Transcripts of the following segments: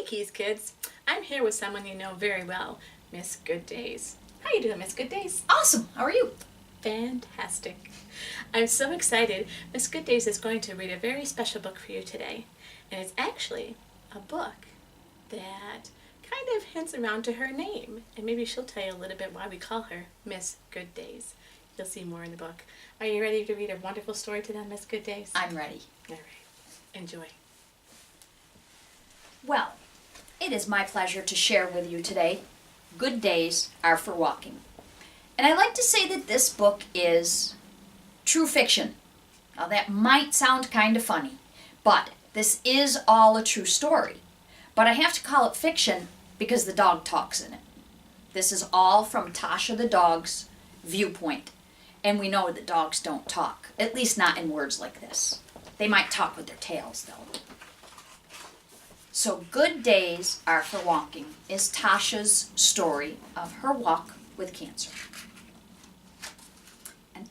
Keys kids, I'm here with someone you know very well, Miss Good Days. How you doing, Miss Good Days? Awesome. How are you? Fantastic. I'm so excited. Miss Good Days is going to read a very special book for you today. And it's actually a book that kind of hints around to her name. And maybe she'll tell you a little bit why we call her Miss Good Days. You'll see more in the book. Are you ready to read a wonderful story to them, Miss Good Days? I'm ready. All right. Enjoy. Well, it is my pleasure to share with you today, Good Days Are for Walking. And I like to say that this book is true fiction. Now that might sound kind of funny, but this is all a true story. But I have to call it fiction because the dog talks in it. This is all from Tasha the dog's viewpoint. And we know that dogs don't talk, at least not in words like this. They might talk with their tails, though. So Good Days Are for Walking is Tasha's story of her walk with cancer. And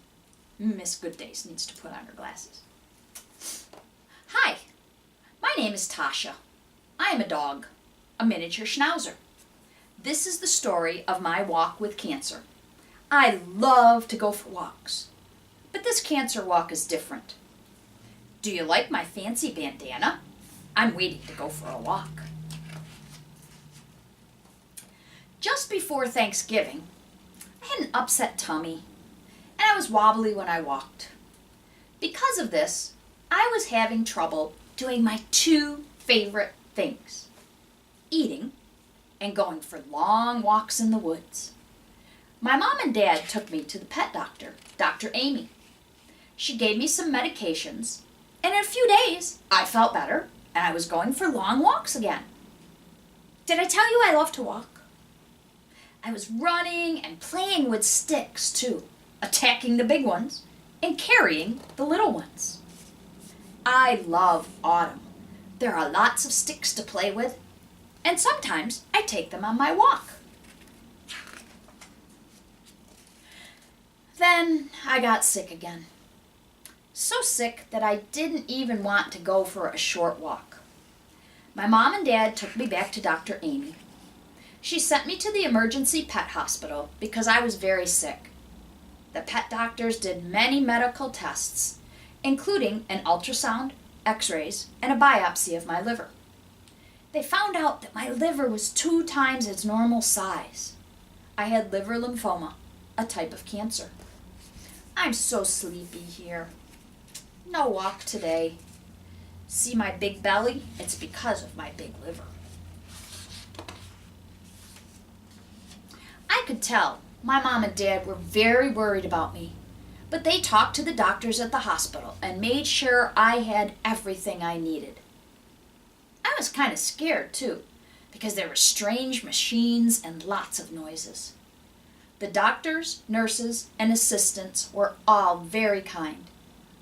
Miss Good Days needs to put on her glasses. Hi, my name is Tasha. I am a dog, a miniature schnauzer. This is the story of my walk with cancer. I love to go for walks, but this cancer walk is different. Do you like my fancy bandana? I'm waiting to go for a walk. Just before Thanksgiving, I had an upset tummy, and I was wobbly when I walked. Because of this, I was having trouble doing my two favorite things, eating and going for long walks in the woods. My mom and dad took me to the pet doctor, Dr. Amy. She gave me some medications, and in a few days, I felt better, and I was going for long walks again. Did I tell you I love to walk? I was running and playing with sticks, too, attacking the big ones and carrying the little ones. I love autumn. There are lots of sticks to play with, and sometimes I take them on my walk. Then I got sick again. So sick that I didn't even want to go for a short walk. My mom and dad took me back to Dr. Amy. She sent me to the emergency pet hospital because I was very sick. The pet doctors did many medical tests, including an ultrasound, x-rays, and a biopsy of my liver. They found out that my liver was 2 times its normal size. I had liver lymphoma, a type of cancer. I'm so sleepy here. No walk today. See my big belly? It's because of my big liver. I could tell my mom and dad were very worried about me, but they talked to the doctors at the hospital and made sure I had everything I needed. I was kind of scared too, because there were strange machines and lots of noises. The doctors, nurses, and assistants were all very kind.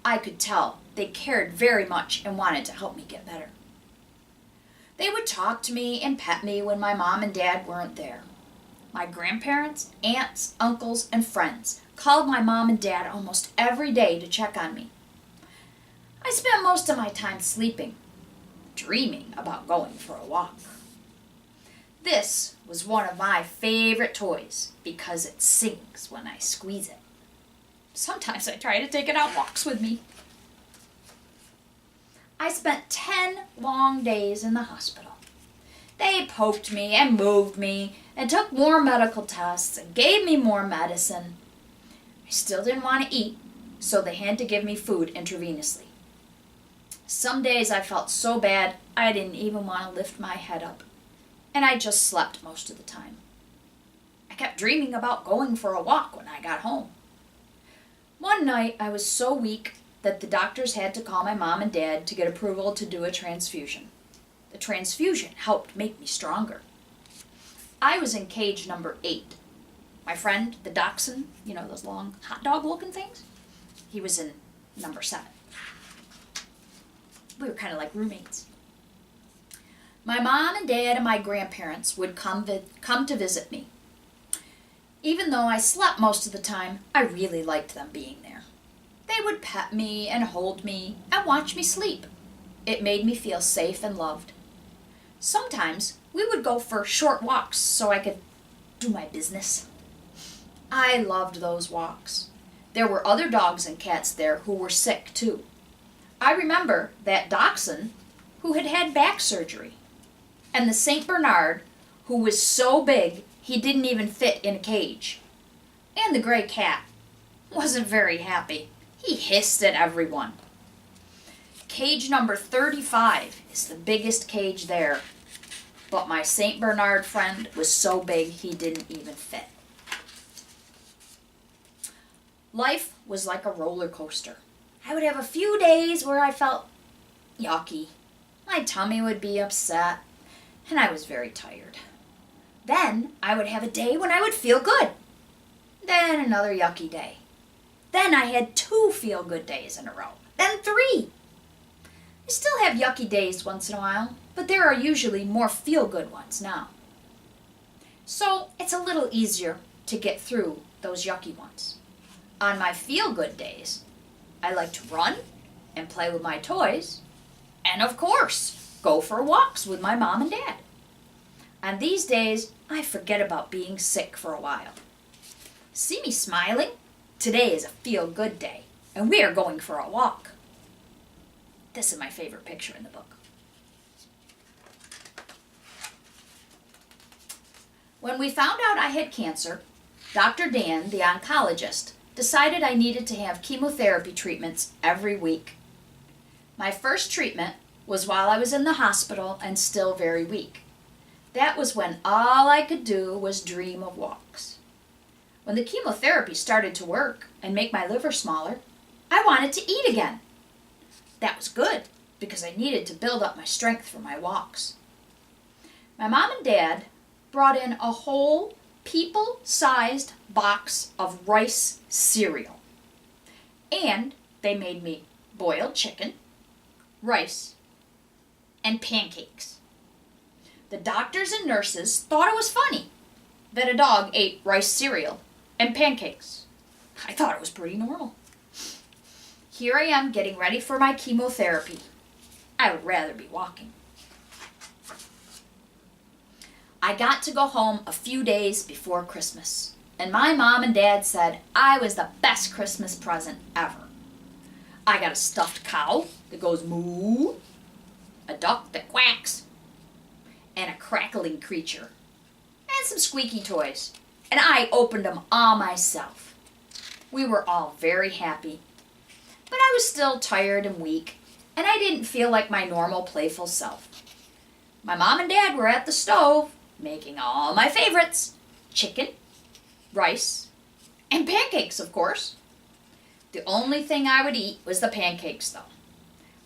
I could tell they cared very much and wanted to help me get better. They would talk to me and pet me when my mom and dad weren't there. My grandparents, aunts, uncles, and friends called my mom and dad almost every day to check on me. I spent most of my time sleeping, dreaming about going for a walk. This was one of my favorite toys because it sings when I squeeze it. Sometimes I try to take it on walks with me. I spent 10 long days in the hospital. They poked me and moved me and took more medical tests and gave me more medicine. I still didn't want to eat, so they had to give me food intravenously. Some days I felt so bad I didn't even want to lift my head up, and I just slept most of the time. I kept dreaming about going for a walk when I got home. One night I was so weak that the doctors had to call my mom and dad to get approval to do a transfusion. The transfusion helped make me stronger. I was in cage number 8. My friend, the dachshund, you know, those long hot dog looking things, he was in number 7. We were kind of like roommates. My mom and dad and my grandparents would come to visit me. Even though I slept most of the time, I really liked them being there. They would pet me and hold me and watch me sleep. It made me feel safe and loved. Sometimes we would go for short walks so I could do my business. I loved those walks. There were other dogs and cats there who were sick too. I remember that dachshund who had had back surgery, and the St. Bernard who was so big he didn't even fit in a cage. And the gray cat wasn't very happy. He hissed at everyone. Cage number 35 is the biggest cage there, but my St. Bernard friend was so big he didn't even fit. Life was like a roller coaster. I would have a few days where I felt yucky. My tummy would be upset, and I was very tired. Then I would have a day when I would feel good. Then another yucky day. Then I had 2 feel-good days in a row. Then 3. I still have yucky days once in a while, but there are usually more feel-good ones now. So it's a little easier to get through those yucky ones. On my feel-good days, I like to run and play with my toys, and of course, go for walks with my mom and dad. On these days, I forget about being sick for a while. See me smiling? Today is a feel-good day, and we are going for a walk. This is my favorite picture in the book. When we found out I had cancer, Dr. Dan, the oncologist, decided I needed to have chemotherapy treatments every week. My first treatment was while I was in the hospital and still very weak. That was when all I could do was dream of walks. When the chemotherapy started to work and make my liver smaller, I wanted to eat again. That was good because I needed to build up my strength for my walks. My mom and dad brought in a whole people-sized box of rice cereal. And they made me boiled chicken, rice, and pancakes. The doctors and nurses thought it was funny that a dog ate rice cereal and pancakes. I thought it was pretty normal. Here I am getting ready for my chemotherapy. I would rather be walking. I got to go home a few days before Christmas, and my mom and dad said I was the best Christmas present ever. I got a stuffed cow that goes moo, a duck that quacks, and a crackling creature, and some squeaky toys, and I opened them all myself. We were all very happy, but I was still tired and weak, and I didn't feel like my normal playful self. My mom and dad were at the stove, making all my favorites, chicken, rice, and pancakes, of course. The only thing I would eat was the pancakes, though.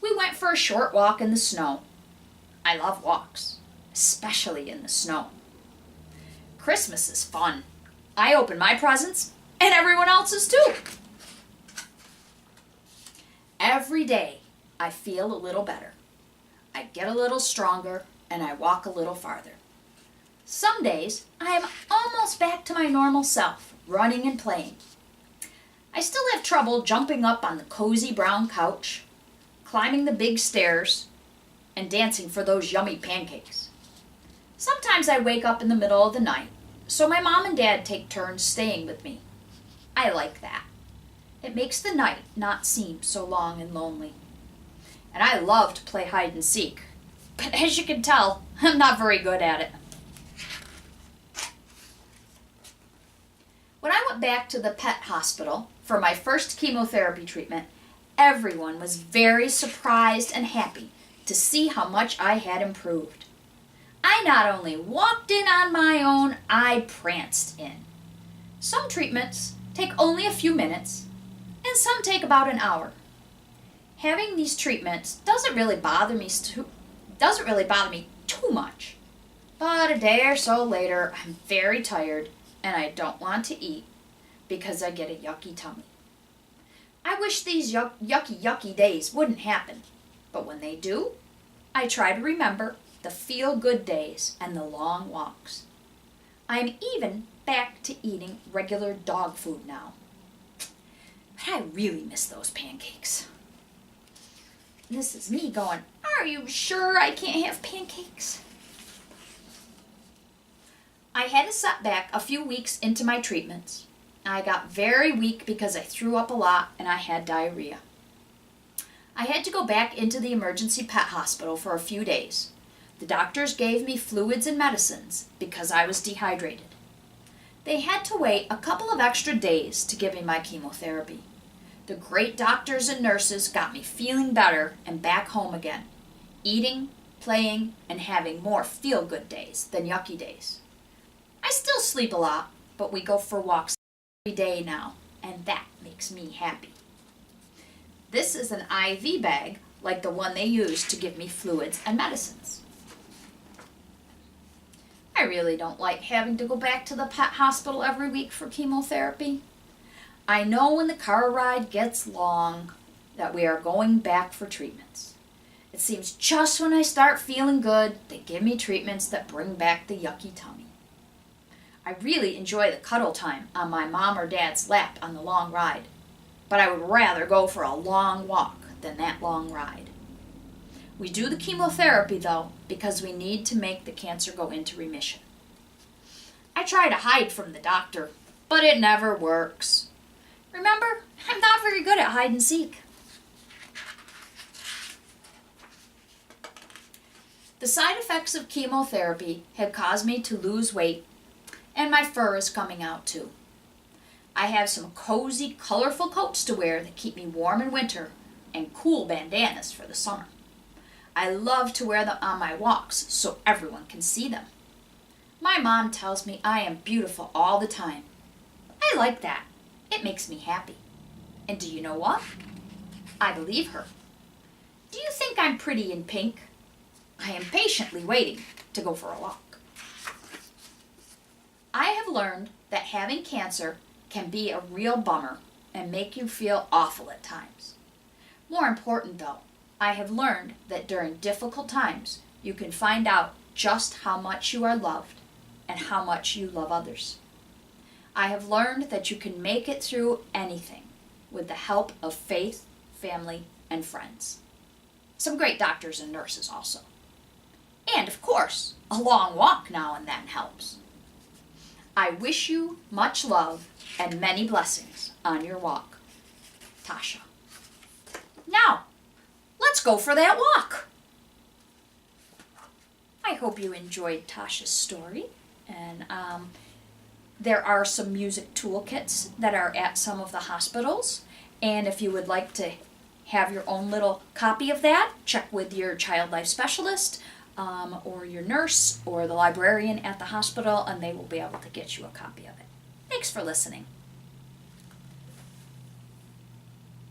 We went for a short walk in the snow. I love walks, especially in the snow. Christmas is fun. I open my presents, and everyone else's too. Every day, I feel a little better. I get a little stronger, and I walk a little farther. Some days, I am almost back to my normal self, running and playing. I still have trouble jumping up on the cozy brown couch, climbing the big stairs, and dancing for those yummy pancakes. Sometimes I wake up in the middle of the night, so my mom and dad take turns staying with me. I like that. It makes the night not seem so long and lonely. And I love to play hide and seek, but as you can tell, I'm not very good at it. When I went back to the pet hospital for my first chemotherapy treatment, everyone was very surprised and happy to see how much I had improved. I not only walked in on my own, I pranced in. Some treatments take only a few minutes, and some take about an hour. Having these treatments doesn't really bother me too much. But a day or so later, I'm very tired and I don't want to eat because I get a yucky tummy. I wish these yucky days wouldn't happen, but when they do, I try to remember the feel-good days and the long walks. I am even back to eating regular dog food now. But I really miss those pancakes. This is me going, are you sure I can't have pancakes? I had a setback a few weeks into my treatments. I got very weak because I threw up a lot and I had diarrhea. I had to go back into the emergency pet hospital for a few days. The doctors gave me fluids and medicines because I was dehydrated. They had to wait a couple of extra days to give me my chemotherapy. The great doctors and nurses got me feeling better and back home again, eating, playing, and having more feel-good days than yucky days. I still sleep a lot, but we go for walks every day now, and that makes me happy. This is an IV bag like the one they use to give me fluids and medicines. I really don't like having to go back to the pet hospital every week for chemotherapy. I know when the car ride gets long that we are going back for treatments. It seems just when I start feeling good, they give me treatments that bring back the yucky tummy. I really enjoy the cuddle time on my mom or dad's lap on the long ride, but I would rather go for a long walk than that long ride. We do the chemotherapy, though, because we need to make the cancer go into remission. I try to hide from the doctor, but it never works. Remember, I'm not very good at hide and seek. The side effects of chemotherapy have caused me to lose weight, and my fur is coming out too. I have some cozy, colorful coats to wear that keep me warm in winter, and cool bandanas for the summer. I love to wear them on my walks so everyone can see them. My mom tells me I am beautiful all the time. I like that. It makes me happy. And do you know what? I believe her. Do you think I'm pretty in pink? I am patiently waiting to go for a walk. I have learned that having cancer can be a real bummer and make you feel awful at times. More important though, I have learned that during difficult times, you can find out just how much you are loved and how much you love others. I have learned that you can make it through anything with the help of faith, family, and friends. Some great doctors and nurses also. And of course, a long walk now and then helps. I wish you much love and many blessings on your walk. Tasha. Now, let's go for that walk. I hope you enjoyed Tasha's story. And there are some music toolkits that are at some of the hospitals. And if you would like to have your own little copy of that, check with your child life specialist or your nurse or the librarian at the hospital, and they will be able to get you a copy of it. Thanks for listening.